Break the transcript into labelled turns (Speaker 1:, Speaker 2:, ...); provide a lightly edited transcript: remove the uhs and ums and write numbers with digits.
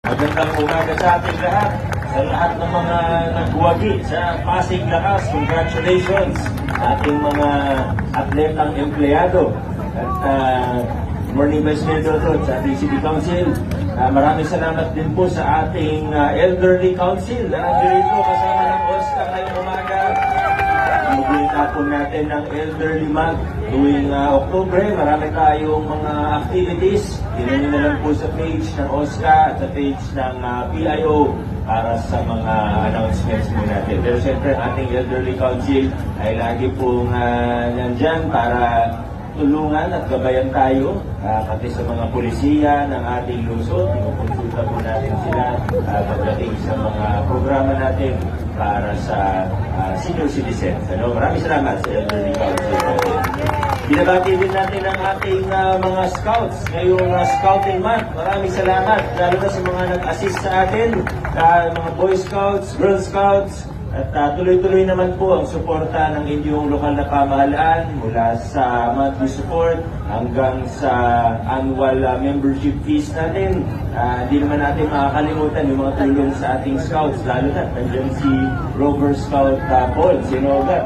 Speaker 1: Magandang umaga sa ating lahat. Sa lahat ng mga nagwagi sa Pasig Lakas, congratulations sa ating mga atletang empleyado. At morning Vice Mayor Dodot sa ating City Council. Maraming salamat din po sa ating Elderly Council na nandito kasama ng OSCA ngayong umaga. Mugulita po natin ng Elderly Month tuwing October. Marami tayong mga activities. Tingnan nyo na lang po sa page ng OSCA at sa page ng PIO para sa mga announcements po natin. Pero siyempre, ating Elderly Council ay lagi pong nandyan para tulungan at gabayan tayo, pati sa mga pulisiya ng ating lungsod. Inukonsulta po natin sila pagdating sa mga programa natin para sa senior citizens. Maraming salamat sa Elderly Council natin. Binabati din natin ang ating mga scouts ngayong Scouting Month. Maraming salamat, lalo na sa mga nag-assist sa atin, mga Boy Scouts, Girl Scouts, at tuloy-tuloy naman po ang suporta ng inyong lokal na pamahalaan mula sa monthly support hanggang sa annual membership fees natin. Hindi naman natin makakalimutan yung mga tulong sa ating scouts, lalo na nandiyan si Rover Scout Paul, si Nogat,